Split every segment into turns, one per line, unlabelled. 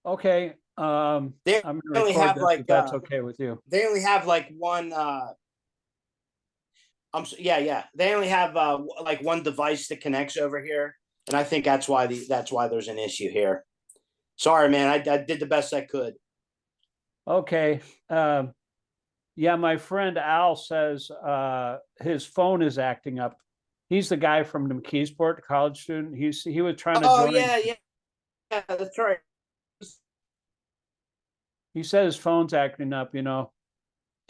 Okay.
They
I'm going to
only
record
have
this if
like
that's okay with you.
they only have like one. Yeah, yeah. They only have like one device that connects over here, and I think that's why there's an issue here. Sorry, man. I did the best I could.
Okay. Yeah, my friend Al says his phone is acting up. He's the guy from the McKeesport, college student. He was trying to
Oh
join.
yeah, yeah, yeah. That's right.
He said his phone's acting up. To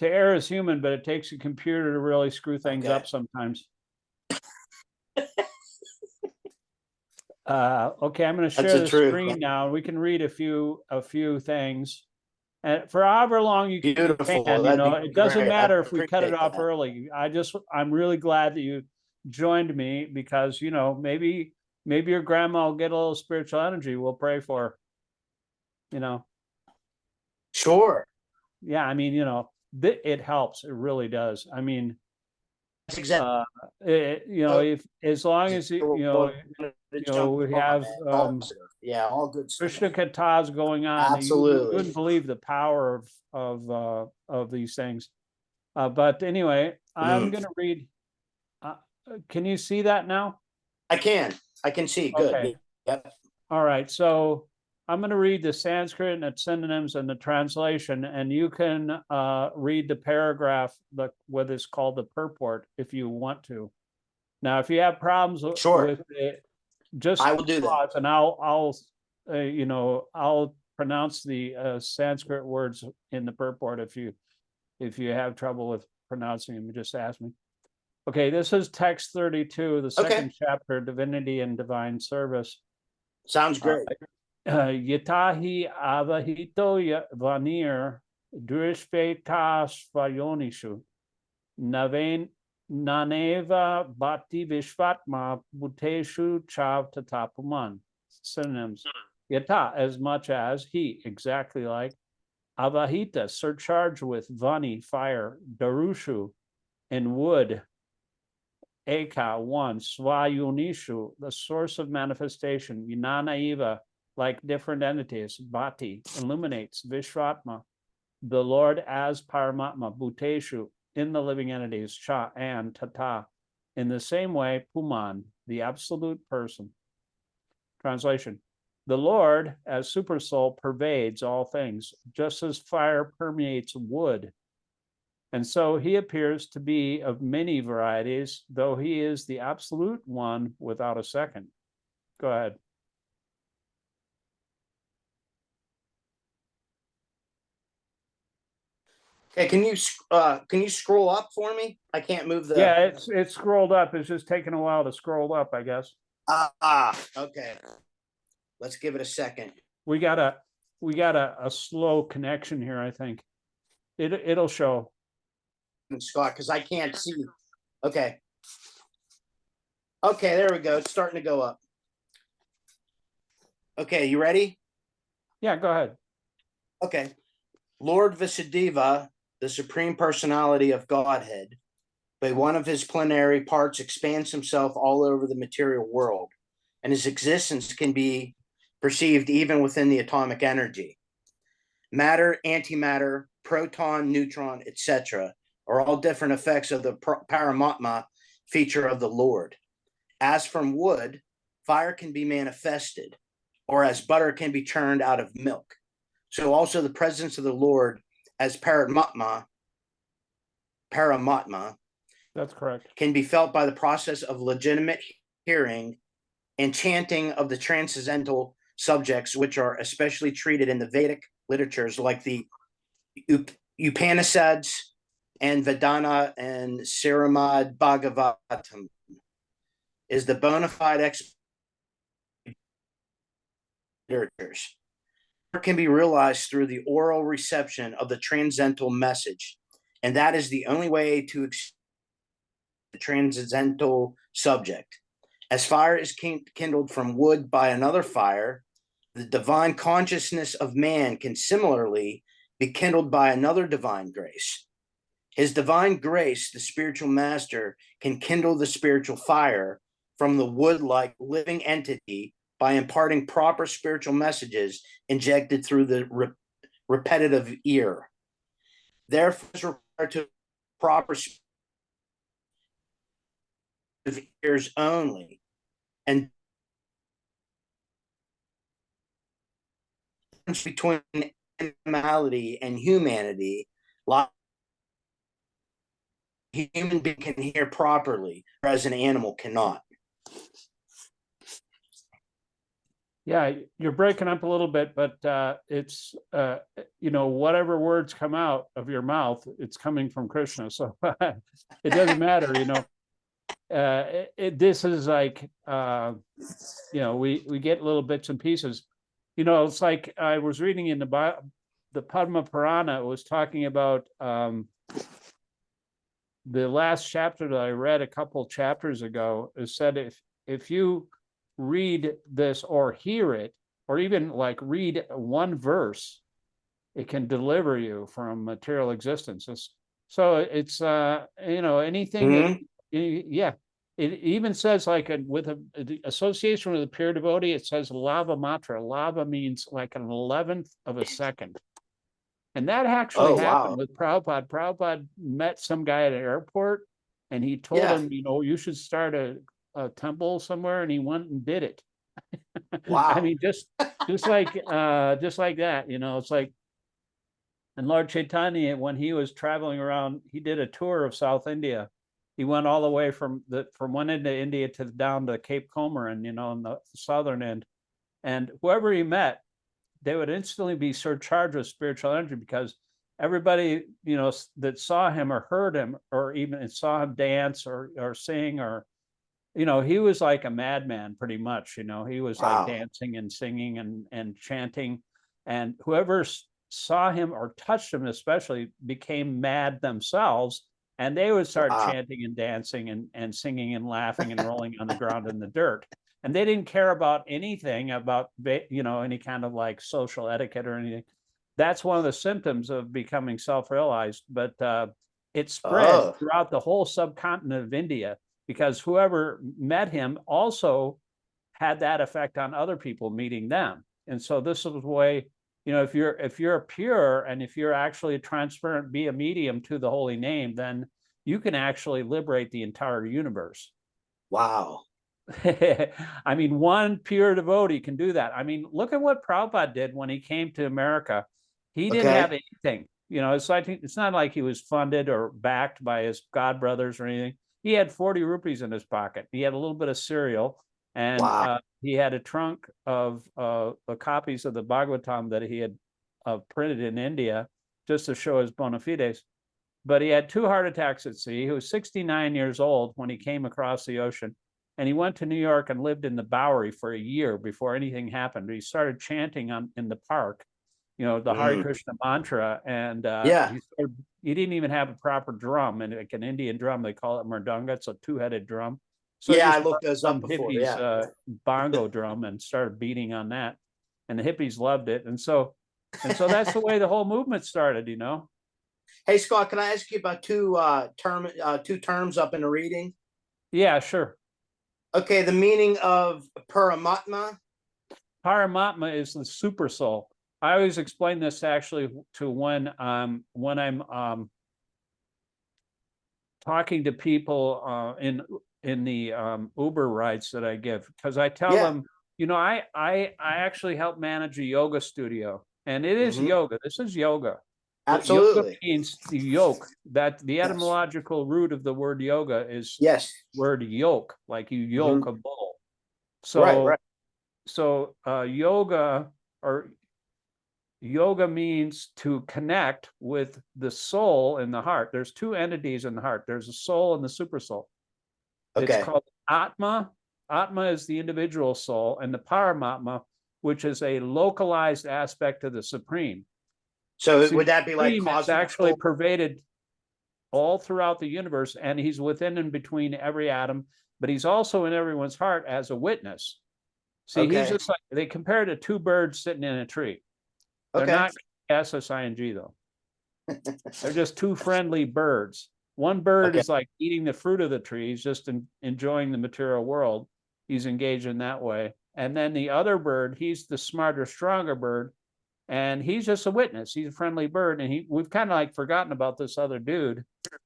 err is human, but it takes a computer to really screw things
Okay.
up sometimes. Okay, I'm going to
That's
share
the
the
truth.
screen now. We can read a few things. And for however long you
Beautiful.
can,
That'd be
it doesn't
great. I
matter if we cut it
appreciate
off
that.
early. I'm really glad that you joined me because, maybe your grandma will get a little spiritual energy. We'll pray for her, you know.
Sure.
Yeah, I mean, it helps. It really does. I mean,
That's exactly.
if as long as we have
Yeah, all good stuff.
Krishna kathas going on, you
Absolutely.
wouldn't believe the power of these things. But anyway, I'm going to read. Can you see that now?
I can see. Good.
Okay.
Yep.
All right. So I'm going to read the Sanskrit and its synonyms and the translation, and you can read the paragraph, what is called the purport, if you want to. Now, if you have problems
Sure.
with it, just
I will do that.
and I'll pronounce the Sanskrit words in the purport if you have trouble with pronouncing them. Just ask me. Okay, this is text 32, the second chapter, Divinity and Divine Service.
Sounds great.
Yatahi avahito vanir drishveta svayonishu naven naneva bhakti vishvatma bhuteshu chav tatapuman. Synonyms. Yata, as much as, he, exactly like, avahita, surcharged with, vani, fire, darushu, and wood, eka, one, svayunishu, the source of manifestation, Jnana, like different entities, bhati, illuminates, vishvatma, the Lord as paramatma, bhuteshu, in the living entities, cha, and tata, in the same way, puman, the absolute person. Translation: the Lord as supersoul pervades all things, just as fire permeates wood. And so he appears to be of many varieties, though he is the absolute one without a second. Go ahead.
Okay, can you scroll up for me? I can't move the.
Yeah, it's scrolled up. It's just taking a while to scroll up, I guess.
Okay. Let's give it a second.
We got a slow connection here, I think. It'll show.
Scott, because I can't see. Okay. Okay, there we go. It's starting to go up. Okay, you ready?
Yeah, go ahead.
Okay. Lord Visuddhava, the Supreme Personality of Godhead, by one of his plenary parts, expands himself all over the material world, and his existence can be perceived even within the atomic energy. Matter, antimatter, proton, neutron, etc., are all different effects of the Paramatma feature of the Lord. As from wood, fire can be manifested, or as butter can be churned out of milk. So also the presence of the Lord as Paramatma,
that's correct,
can be felt by the process of legitimate hearing and chanting of the transcendental subjects, which are especially treated in the Vedic literatures like the Upanishads and Vedanta and Śrīmad-Bhāgavatam, is the bona fide literatures. It can be realized through the oral reception of the transcendental message, and that is the only way to the transcendental subject. As fire is kindled from wood by another fire, the divine consciousness of man can similarly be kindled by another divine grace. His divine grace, the spiritual master, can kindle the spiritual fire from the wood-like living entity by imparting proper spiritual messages injected through the repetitive ear. Therefore, it's referred to proper ears only. And between animality and humanity, a human being can hear properly, whereas an animal cannot.
Yeah, you're breaking up a little bit, but it's, whatever words come out of your mouth, it's coming from Krishna. So it doesn't matter, this is like, we get little bits and pieces. It's like I was reading in the Padma Purana, it was talking about the last chapter that I read a couple chapters ago. It said if you read this or hear it, or even like read one verse, it can deliver you from material existence. So it's anything that, it even says like with the association with a pure devotee, it says lava matra. Lava means like an 11th of a second. And that actually happened with Prabhupada. Prabhupada met some guy at an airport and he told him, you should start a temple somewhere, and he went and did it.
Wow.
I mean, just like that, it's like, and Lord Chaitanya, when he was traveling around, he did a tour of South India. He went all the way from one end of India to down to Cape Comorin, on the southern end. And whoever he met, they would instantly be surcharged with spiritual energy, because everybody, that saw him or heard him or even saw him dance or sing or, he was like a madman pretty much, he was like dancing and singing and chanting, and whoever saw him or touched him especially became mad themselves, and they would start chanting and dancing and singing and laughing and rolling on the ground in the dirt. And they didn't care about anything about, any kind of like social etiquette or anything. That's one of the symptoms of becoming self-realized, but it spread throughout the whole subcontinent of India, because whoever met him also had that effect on other people meeting them. And so this is the way, if you're pure and if you're actually transparent, be a medium to the holy name, then you can actually liberate the entire universe.
Wow.
I mean, one pure devotee can do that. I mean, look at what Prabhupada did when he came to America. He didn't have anything. It's not like he was funded or backed by his godbrothers or anything. He had 40 rupees in his pocket. He had a little bit of cereal, and he had a trunk of copies of the Bhagavatam that he had printed in India just to show his bona fides. But he had 2 heart attacks at sea. He was 69 years old when he came across the ocean. And he went to New York and lived in the Bowery for a year before anything happened. He started chanting in the park, the Hare Krishna mantra. And he didn't even have a proper drum, and like an Indian drum, they call it mridanga. It's a 2-headed drum. So
I looked those up before.
Hippies, bongo drum, and started beating on that. And the hippies loved it. And so that's the way the whole movement started,
Hey, Scott, can I ask you about two terms up in the reading?
Yeah, sure.
Okay, the meaning of Paramatma.
Paramatma is the super soul. I always explain this actually to when I'm talking to people in the Uber rides that I give, because I tell them, I actually help manage a yoga studio, and it is yoga. This is yoga.
Absolutely.
Yoga means the yoke. That the etymological root of the word yoga is word yoke, like you yoke a bull. So so yoga means to connect with the soul in the heart. There's 2 entities in the heart. There's a soul and the super soul. It's called Atma. Atma is the individual soul, and the Paramatma, which is a localized aspect of the Supreme.
So would that be like
cosmic? It's actually pervaded all throughout the universe, and he's within and between every atom, but he's also in everyone's heart as a witness. See, he's just like, they compare it to 2 birds sitting in a tree. They're not SSING though. They're just 2 friendly birds. One bird is like eating the fruit of the tree. He's just enjoying the material world. He's engaged in that way. And then the other bird, he's the smarter, stronger bird. And he's just a witness. He's a friendly bird. And we've kind of like forgotten about this other dude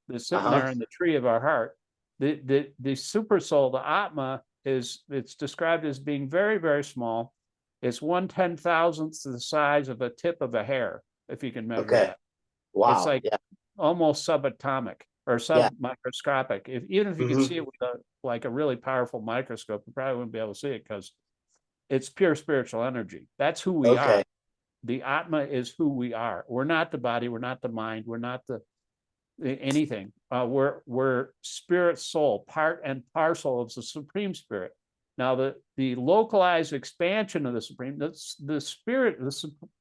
that's sitting there in the tree of our heart. The super soul, the Atma, it's described as being very, very small. It's 1/10,000th of the size of a tip of a hair, if you can measure that.
Wow.
It's like almost subatomic or submicroscopic. Even if you could see it with like a really powerful microscope, you probably wouldn't be able to see it because it's pure spiritual energy. That's who we are. The Atma is who we are. We're not the body. We're not the mind. We're not anything. We're spirit soul, part and parcel of the Supreme Spirit. Now, the localized expansion of the Supreme, the Spirit,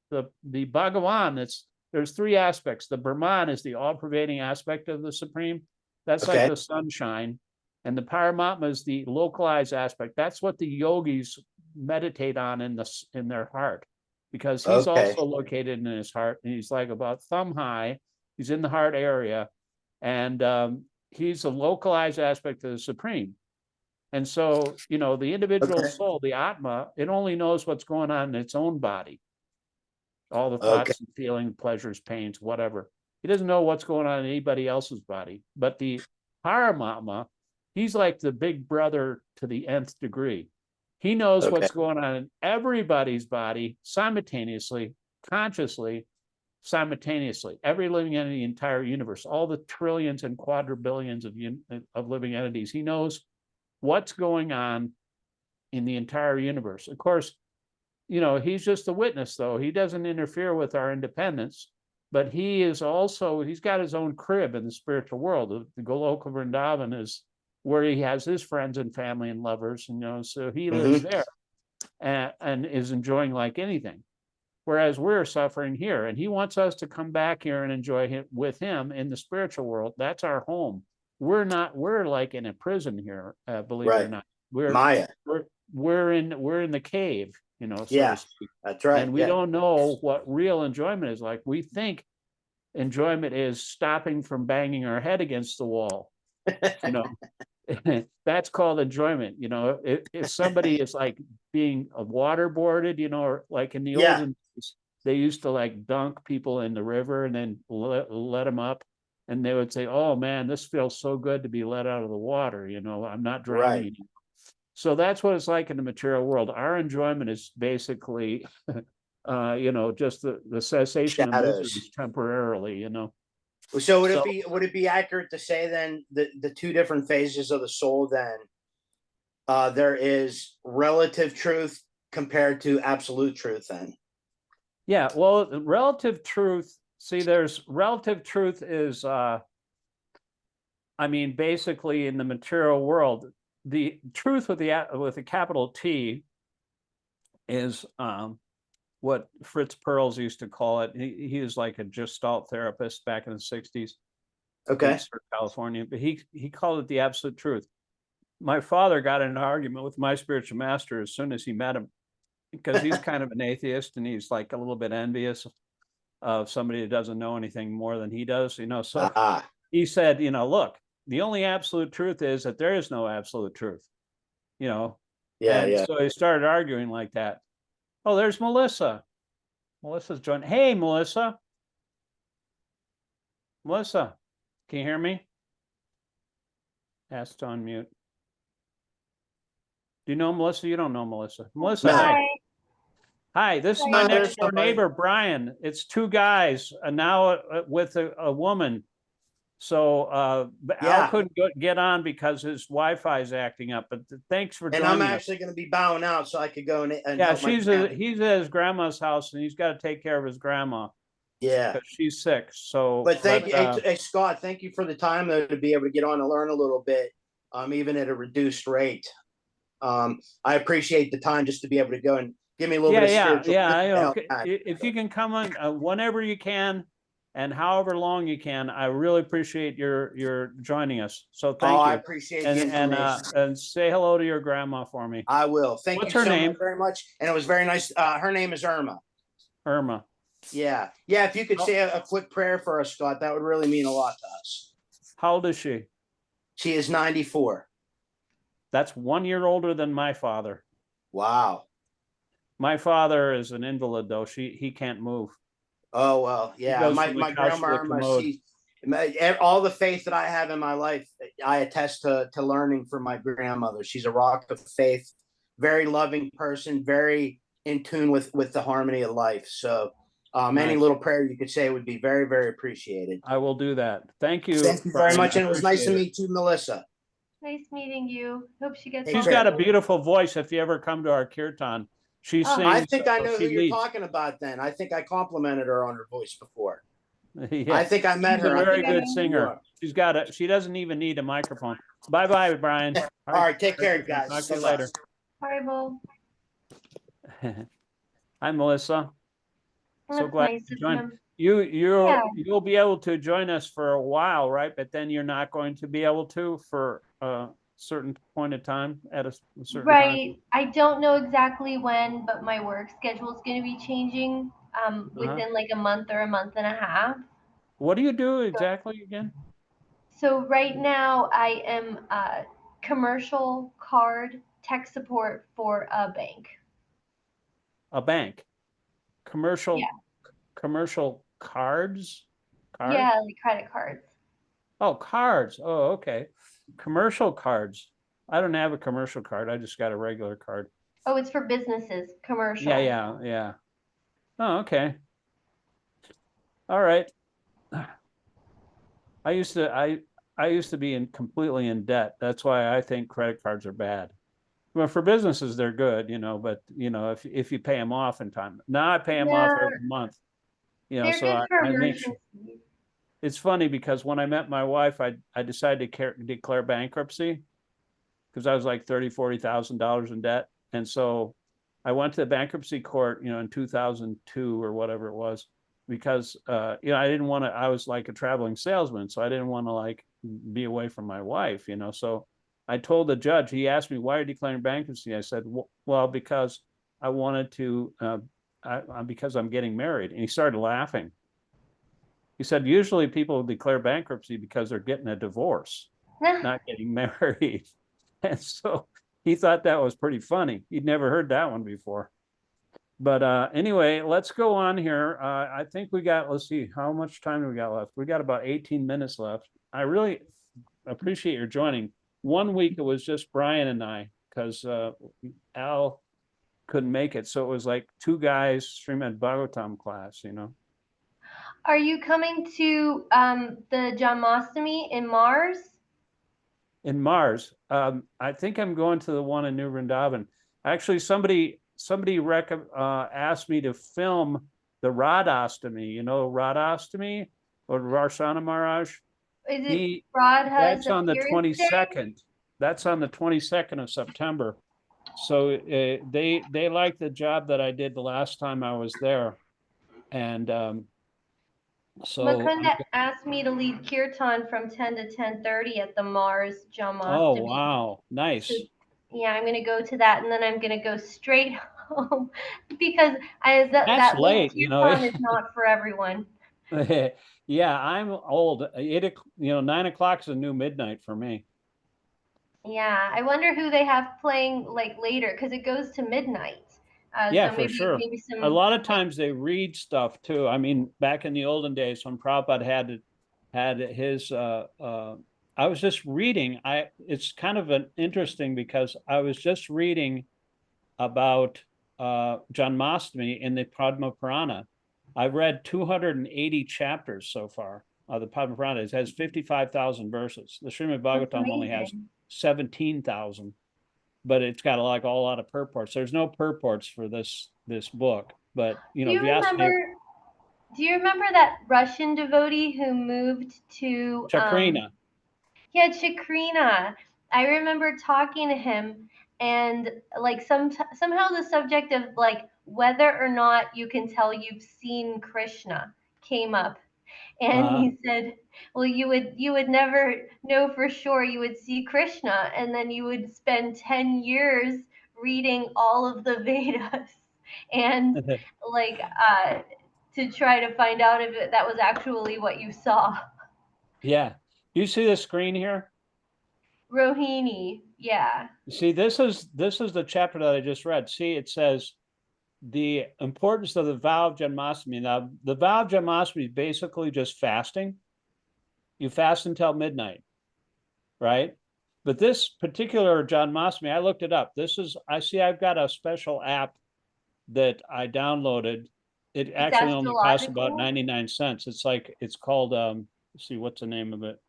the Bhagavan, there's three aspects. The Brahman is the all-pervading aspect of the Supreme. That's like the sunshine. And the Paramatma is the localized aspect. That's what the yogis meditate on in their heart, because he's also located in his heart, and he's like about thumb high. He's in the heart area, and he's a localized aspect of the Supreme. And so, the individual soul, the Atma, it only knows what's going on in its own body. All the thoughts and feelings, pleasures, pains, whatever. He doesn't know what's going on in anybody else's body. But the Paramatma, he's like the big brother to the nth degree. He knows what's going on in everybody's body simultaneously, consciously, simultaneously. Every living entity in the entire universe, all the trillions and quadrillions of living entities. He knows what's going on in the entire universe. Of course, he's just a witness, though. He doesn't interfere with our independence, but he's got his own crib in the spiritual world. The Goloka Vrindavan is where he has his friends and family and lovers, so he lives there and is enjoying like anything. Whereas we're suffering here, and he wants us to come back here and enjoy with him in the spiritual world. That's our home. We're like in a prison here, believe it or not. We're Maya. We're in the cave, so to speak.
That's right.
And we don't know what real enjoyment is like. We think enjoyment is stopping from banging our head against the wall. That's called enjoyment. If somebody is like being waterboarded, or like in the olden days, they used to like dunk people in the river and then let them up. And they would say, "Oh man, this feels so good to be let out of the water. I'm not drowning." So that's what it's like in the material world. Our enjoyment is basically, just the cessation of miseries temporarily.
So would it be accurate to say then the two different phases of the soul? Then there is relative truth compared to absolute truth. Then.
Yeah. Well, relative truth. See, there's relative truth is, basically in the material world, the truth with a capital T is what Fritz Perls used to call it. He was like a Gestalt therapist back in the 60s.
Okay.
California, but he called it the absolute truth. My father got in an argument with my spiritual master as soon as he met him, because he's kind of an atheist and he's like a little bit envious of somebody that doesn't know anything more than he does, so he said, look, the only absolute truth is that there is no absolute truth, So he started arguing like that. Oh, there's Melissa. Melissa's joining. Hey, Melissa, can you hear me? Asked to unmute. Do you know Melissa? You don't know Melissa. Melissa, hi. Hi, this is my next door neighbor, Brian. It's two guys, now with a woman. So Al couldn't get on because his Wi-Fi is acting up. But thanks for joining us.
And I'm actually going to be bowing out so I could go and
he's at his grandma's house, and he's got to take care of his grandma.
Yeah,
because she's sick. So,
but thank you, hey, Scott. Thank you for the time though, to be able to get on and learn a little bit, even at a reduced rate. I appreciate the time just to be able to go and give me a little bit of spiritual.
If you can come on whenever you can, and however long you can, I really appreciate your joining us. So thank you.
I appreciate the information.
And say hello to your grandma for me.
I will. Thank
What's
you
her
so
name?
much very much. And it was very nice. Her name is Irma.
Irma.
Yeah. If you could say a quick prayer for us, Scott, that would really mean a lot to us.
How old is she?
She is 94.
That's 1 year older than my father.
Wow.
My father is an invalid, though. He can't move.
Oh, well,
He
yeah.
goes
My,
from the
my
couch to
grandma
the
Irma,
commode.
all the faith that I have in my life, I attest to learning from my grandmother. She's a rock of faith, very loving person, very in tune with the harmony of life. So any
Nice.
little prayer you could say would be very, very appreciated.
I will do that. Thank you,
Thank you very
Brian.
much.
I
And it was nice to
appreciate it.
meet you, Melissa.
Nice meeting you. Hope she gets
Take
She's
well
care.
got a
soon.
beautiful voice. If you ever come to our kirtan, she
Oh.
I
sings.
think I know who
She
you're
leads.
talking about then. I think I complimented her on her voice before.
Yeah.
I think I met
She's
her.
a
I
very
think I know
good
who you
singer.
are.
She's got a. She doesn't even need a microphone. Bye, bye, Brian.
All right, take care, guys.
Talk to you
Bye-bye.
later.
Bye, Bo.
Hi, Melissa. So
That's
glad
nice
you
of
joined.
him.
You'll be able to join us for a while, right? But then you're not going to be able to for a certain point of time at a certain time.
Right. I don't know exactly when, but my work schedule is going to be changing within like a month or a month and a half.
What do you do exactly again?
So right now I am commercial card tech support for a bank.
A bank. Commercial.
Yeah.
Commercial cards. Cards?
Yeah, like credit cards.
Oh, cards. Oh, okay. Commercial cards. I don't have a commercial card. I just got a regular card.
Oh, it's for businesses, commercial.
Yeah. Oh, okay. All right. I used to be completely in debt. That's why I think credit cards are bad. Well, for businesses, they're good, but if you pay them off in time. Now I pay them off every month.
They're
So
good for
I make
emergencies.
sure. It's funny because when I met my wife, I decided to declare bankruptcy because I was like $30,000-$40,000 in debt. And so I went to the bankruptcy court, in 2002 or whatever it was, because, I didn't want to, I was like a traveling salesman. So I didn't want to like be away from my wife, so I told the judge, he asked me, why are you declaring bankruptcy? I said, well, because I wanted to, because I'm getting married. And he started laughing. He said, usually people declare bankruptcy because they're getting a divorce, not getting married. And so he thought that was pretty funny. He'd never heard that one before. But anyway, let's go on here. I think let's see, how much time do we got left? We got about 18 minutes left. I really appreciate your joining. 1 week it was just Brian and I because Al couldn't make it. So it was like two guys, Śrīmad-Bhāgavatam class,
Are you coming to the Janmashtami in Mars?
In Mars. I think I'm going to the one in New Vrindavan. Actually, somebody asked me to film the Radhastami, Radhastami or Varsana Maharaj.
Is it Radha's
That's on the
appearance
22nd.
day?
That's on the 22nd of September. So they liked the job that I did the last time I was there. And so
Mukunda asked me to lead kirtan from 10 to 10:30 at the Mars Janmashtami.
Oh, wow. Nice.
So, yeah, I'm going to go to that, and then I'm going to go straight home because that
late,
kirtan is not for everyone.
Yeah, I'm old. 9 o'clock is a new midnight for me.
Yeah, I wonder who they have playing like later because it goes to midnight.
Yeah,
so
for sure.
Maybe some,
a lot of times they read stuff too. I mean, back in the olden days when Prabhupada had his I was just reading. It's kind of interesting because I was just reading about Janmashtami in the Padma Purana. I've read 280 chapters so far of the Padma Purana. It has 55,000 verses. The Śrīmad-Bhāgavatam only has 17,000, but it's got a lot of purports. There's no purports for this book, but
do you remember that Russian devotee who moved to
Chakrina?
Yeah, Chakrina. I remember talking to him, and like somehow the subject of like whether or not you can tell you've seen Krishna came up. And he said, well, you would never know for sure you would see Krishna, and then you would spend 10 years reading all of the Vedas and like to try to find out if that was actually what you saw.
Yeah. Do you see the screen here?
Rohini. Yeah.
See, this is the chapter that I just read. See, it says the importance of the vow of Janmashtami. Now, the vow of Janmashtami is basically just fasting. You fast until midnight, right? But this particular Janmashtami, I looked it up. I've got a special app that I downloaded. It actually only costs about 99 cents. It's called, let's see, what's the name of it?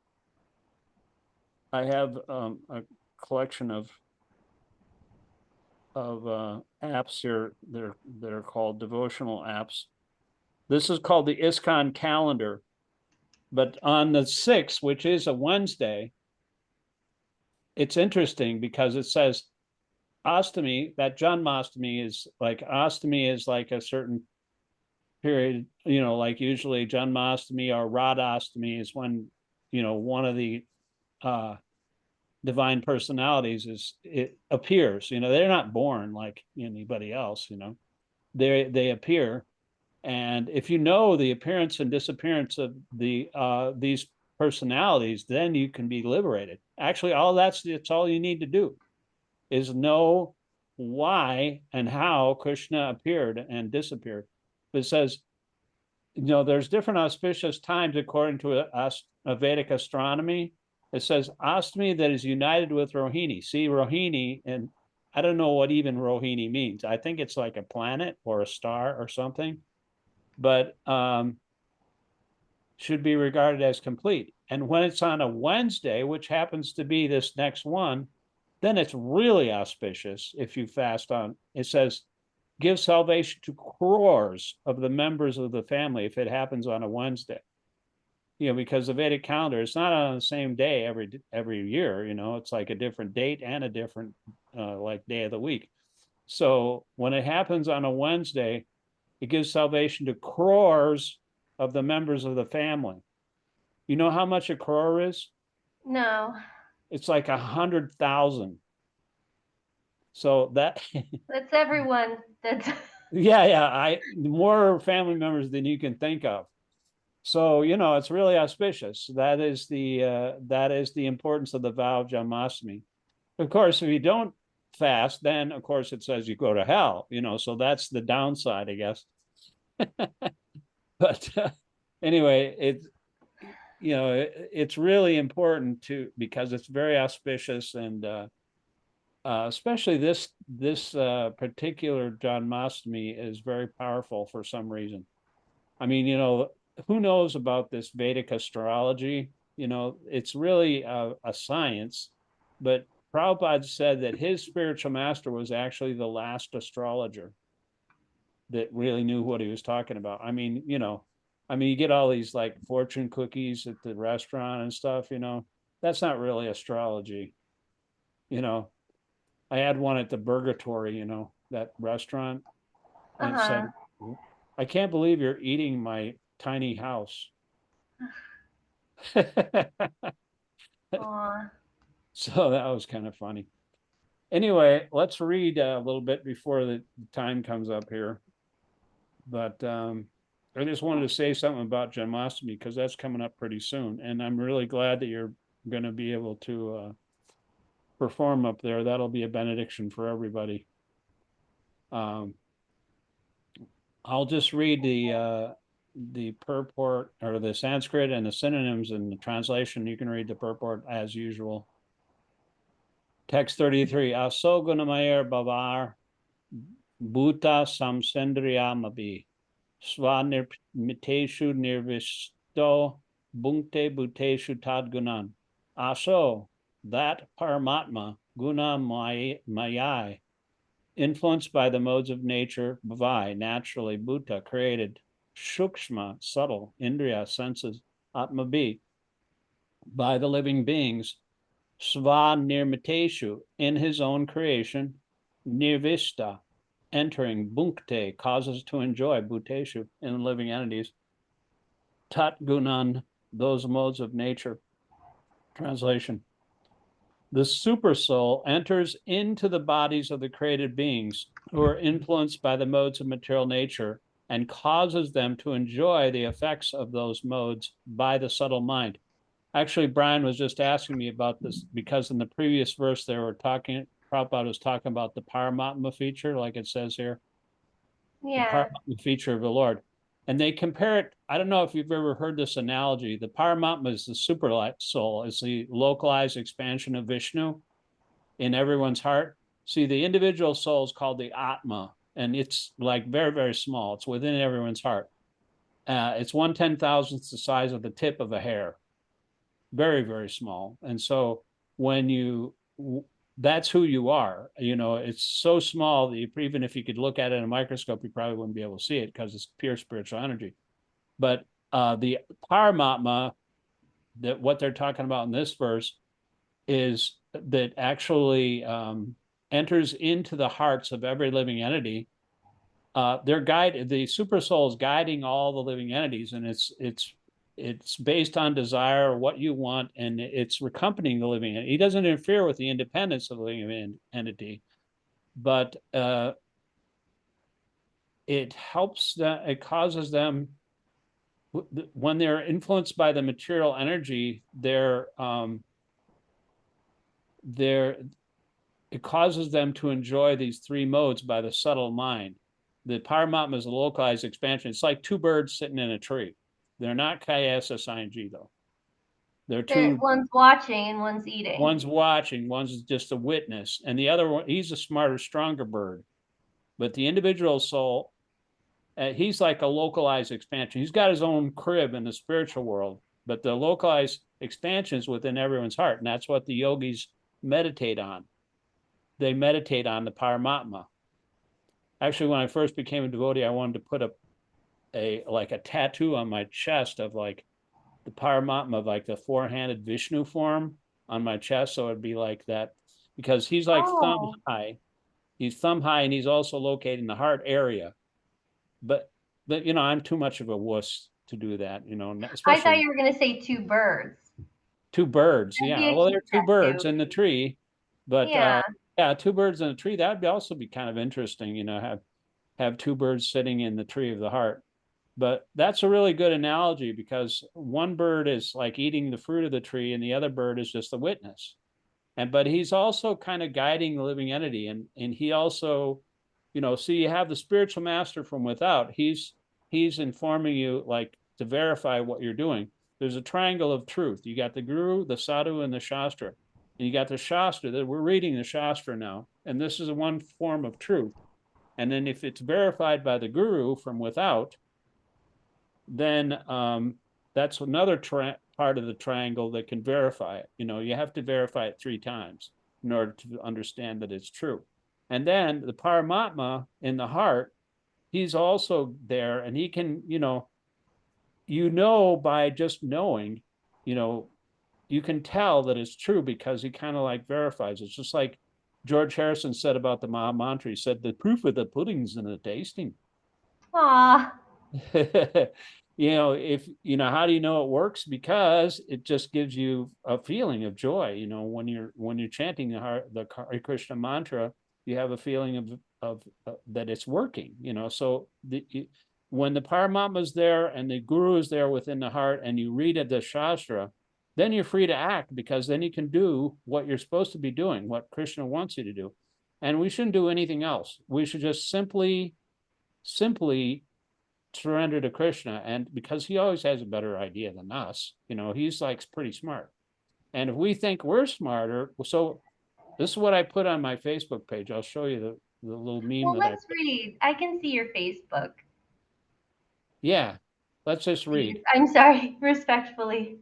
I have a collection of apps here. They're called devotional apps. This is called the ISKCON calendar. But on the 6th, which is a Wednesday, it's interesting because it says Astami, that Janmashtami is like a certain period, like usually Janmashtami or Radhastami is when, one of the divine personalities it appears. They're not born like anybody else. They appear, and if you know the appearance and disappearance of these personalities, then you can be liberated. Actually, it's all you need to do is know why and how Krishna appeared and disappeared. But it says, there's different auspicious times according to a Vedic astronomy. It says Astami that is united with Rohini. See, Rohini, and I don't know what even Rohini means. I think it's like a planet or a star or something, but should be regarded as complete. And when it's on a Wednesday, which happens to be this next one, then it's really auspicious if you fast on. It says, give salvation to crores of the members of the family if it happens on a Wednesday. Because the Vedic calendar, it's not on the same day every year. It's like a different date and a different like day of the week. So when it happens on a Wednesday, it gives salvation to crores of the members of the family. You know how much a crore is?
No.
It's like 100,000. So that's
everyone. That's
more family members than you can think of. So it's really auspicious. That is the importance of the vow of Janmashtami. Of course, if you don't fast, then of course it says you go to hell. So that's the downside, I guess. But anyway, it's really important because it's very auspicious, and especially this particular Janmashtami is very powerful for some reason. I mean, who knows about this Vedic astrology? It's really a science, but Prabhupada said that his spiritual master was actually the last astrologer that really knew what he was talking about. I mean, you get all these like fortune cookies at the restaurant and stuff, that's not really astrology. I had one at the Burgatory, that restaurant. And it said, I can't believe you're eating my tiny house. So that was kind of funny. Anyway, let's read a little bit before the time comes up here. But I just wanted to say something about Janmashtami because that's coming up pretty soon. And I'm really glad that you're going to be able to perform up there. That'll be a benediction for everybody. I'll just read the purport or the Sanskrit and the synonyms and the translation. You can read the purport as usual. Text 33. Aso gunamayer bavar bhuta samsendriyamabi svanirmiteshu nirvisto bhunkte bhuteshu tadgunan. Aso, that Paramatma, guna mayai, influenced by the modes of nature, bhavai, naturally, bhuta, created, shukshma, subtle, indriya, senses, atmabhi, by the living beings, sva nirmiteshu, in his own creation, nirvista, entering, bhunkte, causes to enjoy, bhuteshu, in the living entities, tat gunan, those modes of nature. Translation. The super soul enters into the bodies of the created beings who are influenced by the modes of material nature and causes them to enjoy the effects of those modes by the subtle mind. Actually, Brian was just asking me about this because in the previous verse they were talking, Prabhupada was talking about the Paramatma feature, like it says here, the
Yeah.
Paramatma feature of the Lord. And they compare it, I don't know if you've ever heard this analogy. The Paramatma is the super soul, is the localized expansion of Vishnu in everyone's heart. See, the individual soul is called the Atma, and it's like very, very small. It's within everyone's heart. It's 1/10,000th the size of the tip of a hair. Very, very small. And so when you, that's who you are, you know, it's so small that you, even if you could look at it in a microscope, you probably wouldn't be able to see it because it's pure spiritual energy. But the Paramatma, that what they're talking about in this verse, is that actually enters into the hearts of every living entity. The super soul is guiding all the living entities, and it's based on desire, what you want, and it's accompanying the living entity. He doesn't interfere with the independence of the living entity, but it helps them, it causes them, when they're influenced by the material energy, it causes them to enjoy these three modes by the subtle mind. The Paramatma is a localized expansion. It's like two birds sitting in a tree. They're not KSSING though. They're two.
One's watching and one's eating.
One's watching, one's just a witness, and the other one, he's a smarter, stronger bird. But the individual soul, he's like a localized expansion. He's got his own crib in the spiritual world, but the localized expansion is within everyone's heart, and that's what the yogis meditate on. They meditate on the Paramatma. Actually, when I first became a devotee, I wanted to put a tattoo on my chest of like the Paramatma, of like the four-handed Vishnu form on my chest, so it'd be like that, because he's like thumb high. He's thumb high, and he's also located in the heart area. But you know, I'm too much of a wuss to do that. You know,
I thought you were going to say two birds.
Two birds, yeah. Well, there are two birds in the tree, but yeah, two birds in a tree. That'd also be kind of interesting. You know, have two birds sitting in the tree of the heart. But that's a really good analogy, because one bird is like eating the fruit of the tree and the other bird is just the witness. But he's also kind of guiding the living entity, and he also, you know, so you have the spiritual master from without. He's informing you, like, to verify what you're doing. There's a triangle of truth. You got the guru, the sadhu, and the shastra. And you got the shastra, that we're reading the shastra now, and this is one form of truth. And then if it's verified by the guru from without, then that's another part of the triangle that can verify it. You know, you have to verify it 3 times in order to understand that it's true. And then the Paramatma in the heart, he's also there, and he can, you know, by just knowing, you know, you can tell that it's true because he kind of like verifies. It's just like George Harrison said about the Maha Mantra. He said, the proof of the pudding's in the tasting.
Aww.
You know, if you know, how do you know it works? Because it just gives you a feeling of joy. You know, when you're chanting the Hare Krishna mantra, you have a feeling of that it's working. You know, so when the Paramatma is there and the Guru is there within the heart, and you read the Shastra, then you're free to act, because then you can do what you're supposed to be doing, what Krishna wants you to do. And we shouldn't do anything else. We should just simply surrender to Krishna. And because he always has a better idea than us, you know, he's like pretty smart. And if we think we're smarter, so this is what I put on my Facebook page. I'll show you the little meme.
Well, let's read. I can see your Facebook.
Yeah, let's just read.
I'm sorry, respectfully.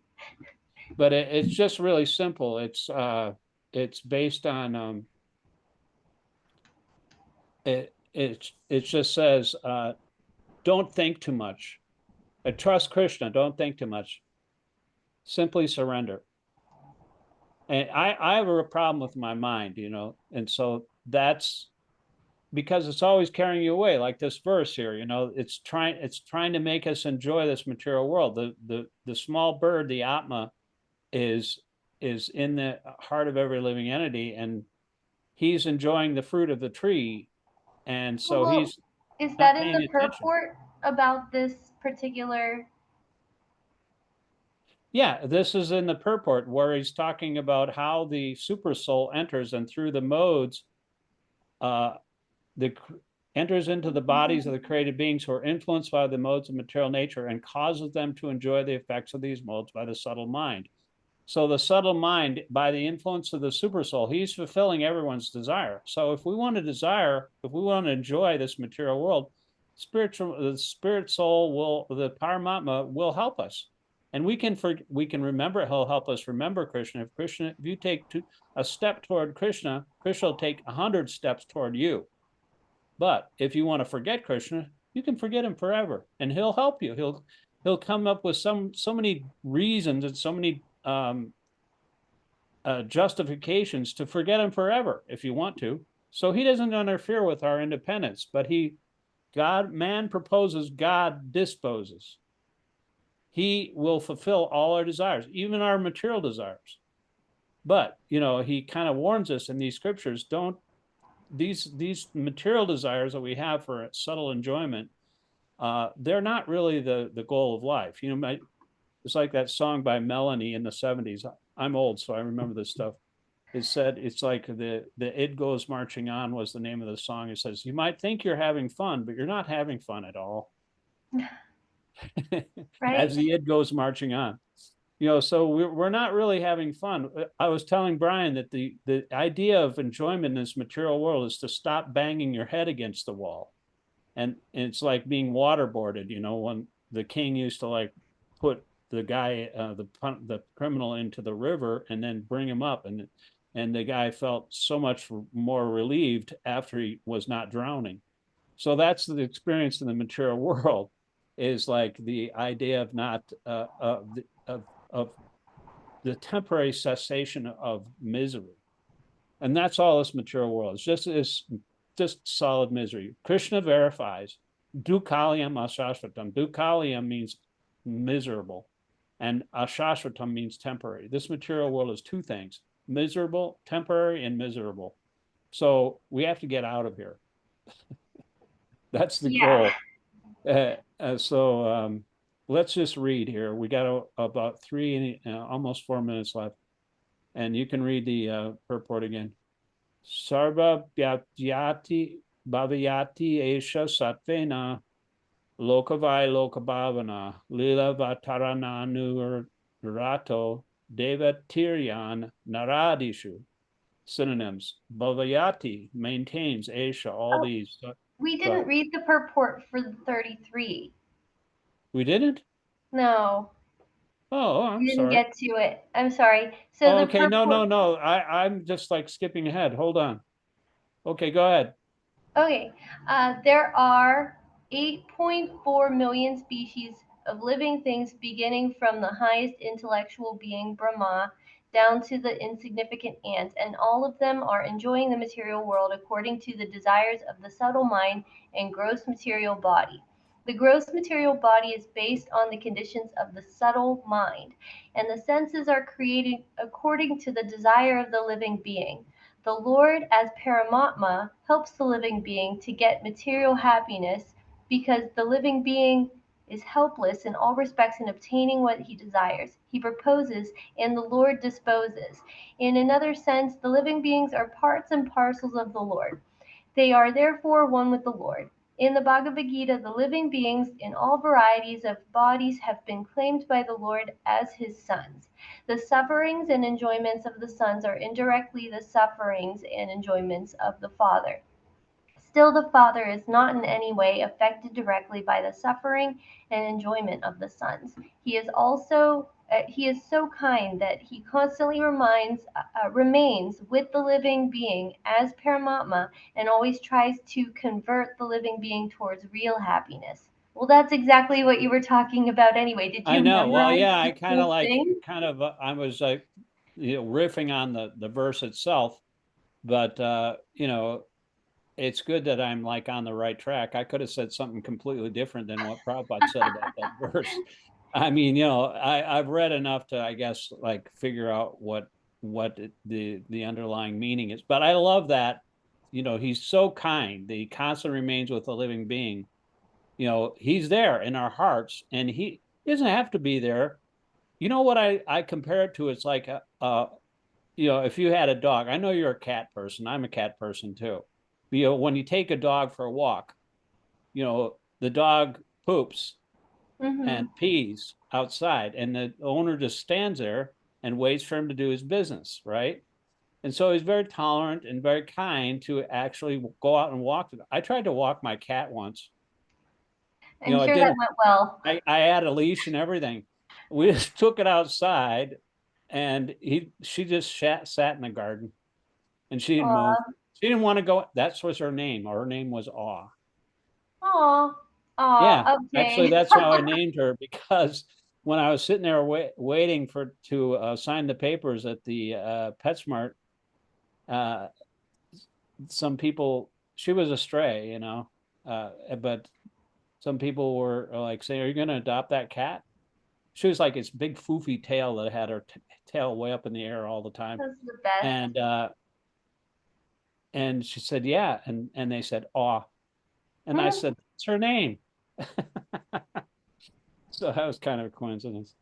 But it's just really simple. It's based on it just says, don't think too much. Trust Krishna. Don't think too much. Simply surrender. And I have a problem with my mind, you know, and so that's because it's always carrying you away, like this verse here. You know, it's trying to make us enjoy this material world. The small bird, the Atma, is in the heart of every living entity, and he's enjoying the fruit of the tree, and so he's
is that in the purport about this particular?
Yeah, this is in the purport where he's talking about how the super soul enters, and through the modes, enters into the bodies of the created beings who are influenced by the modes of material nature and causes them to enjoy the effects of these modes by the subtle mind. So the subtle mind, by the influence of the super soul, he's fulfilling everyone's desire. So if we want to enjoy this material world, the spirit soul the Paramatma will help us. And we can remember, he'll help us remember Krishna. If you take a step toward Krishna, Krishna will take 100 steps toward you. But if you want to forget Krishna, you can forget him forever, and he'll help you. He'll come up with so many reasons and so many justifications to forget him forever if you want to. So he doesn't interfere with our independence, but man proposes, God disposes. He will fulfill all our desires, even our material desires. But, he kind of warns us in these scriptures, these material desires that we have for subtle enjoyment, they're not really the goal of life. It's like that song by Melanie in the 70s. I'm old, so I remember this stuff. It said, it's like the It Goes Marching On was the name of the song. It says, you might think you're having fun, but you're not having fun at all.
Right.
As the It Goes Marching On. So we're not really having fun. I was telling Brian that the idea of enjoyment in this material world is to stop banging your head against the wall. And it's like being waterboarded, when the king used to like put the guy, the criminal into the river and then bring him up. And the guy felt so much more relieved after he was not drowning. So that's the experience in the material world, is like the idea of not, of the temporary cessation of misery. And that's all this material world is, just solid misery. Krishna verifies, dukkhalayam ashashvatam. Dukkhalayam means miserable, and ashashvatam means temporary. This material world is two things: miserable, temporary, and miserable. So we have to get out of here. That's the goal. So let's just read here. We got about almost 4 minutes left, and you can read the purport again. Sarva bhavyati esha satvena lokavai lokabhavana lila vatarananu rato devatiryan naradishu. Synonyms: bhavyati, maintains, esha, all these.
We didn't read the purport for the 33.
We didn't?
No.
Oh, I'm sorry.
Didn't get to it. I'm sorry. So
okay, no. I'm just like skipping ahead. Hold on. Okay, go ahead.
Okay. There are 8.4 million species of living things, beginning from the highest intellectual being, Brahma, down to the insignificant ant, and all of them are enjoying the material world according to the desires of the subtle mind and gross material body. The gross material body is based on the conditions of the subtle mind, and the senses are created according to the desire of the living being. The Lord, as Paramatma, helps the living being to get material happiness because the living being is helpless in all respects in obtaining what he desires. He proposes, and the Lord disposes. In another sense, the living beings are parts and parcels of the Lord. They are therefore one with the Lord. In the Bhagavad Gita, the living beings in all varieties of bodies have been claimed by the Lord as his sons. The sufferings and enjoyments of the sons are indirectly the sufferings and enjoyments of the Father. Still, the Father is not in any way affected directly by the suffering and enjoyment of the sons. He is so kind that he constantly remains with the living being as Paramatma, and always tries to convert the living being towards real happiness. Well, that's exactly what you were talking about anyway. Did you
I know. Well,
memorize
yeah, I
the
kind of
whole
like,
thing?
I was like, riffing on the verse itself, but it's good that I'm like on the right track. I could have said something completely different than what Prabhupada said about that verse. I mean, I've read enough to, I guess, like figure out what the underlying meaning is. But I love that, he's so kind that he constantly remains with a living being. He's there in our hearts, and he doesn't have to be there You know what I compare it to? It's like if you had a dog. I know you're a cat person. I'm a cat person too. When you take a dog for a walk, the dog poops and pees outside, and the owner just stands there and waits for him to do his business, right? And so he's very tolerant and very kind to actually go out and walk. I tried to walk my cat once.
I'm
It
sure that
didn't.
went well.
I had a leash and everything. We just took it outside, and she just sat in the garden, and she didn't move.
Aw,
She didn't want to go. That was her name. Her name was Aw.
aw,
Yeah,
aw.
actually,
Okay.
that's how I named her, because when I was sitting there waiting to sign the papers at the PetSmart, uh, some people, she was a stray, but some people were like saying, "Are you going to adopt that cat?" She was like this big foofy tail that had her tail way up in the air all the time,
That's the best.
and she said, "Yeah," and they said, "Aw," and I said, "That's her name." So that was kind of a coincidence.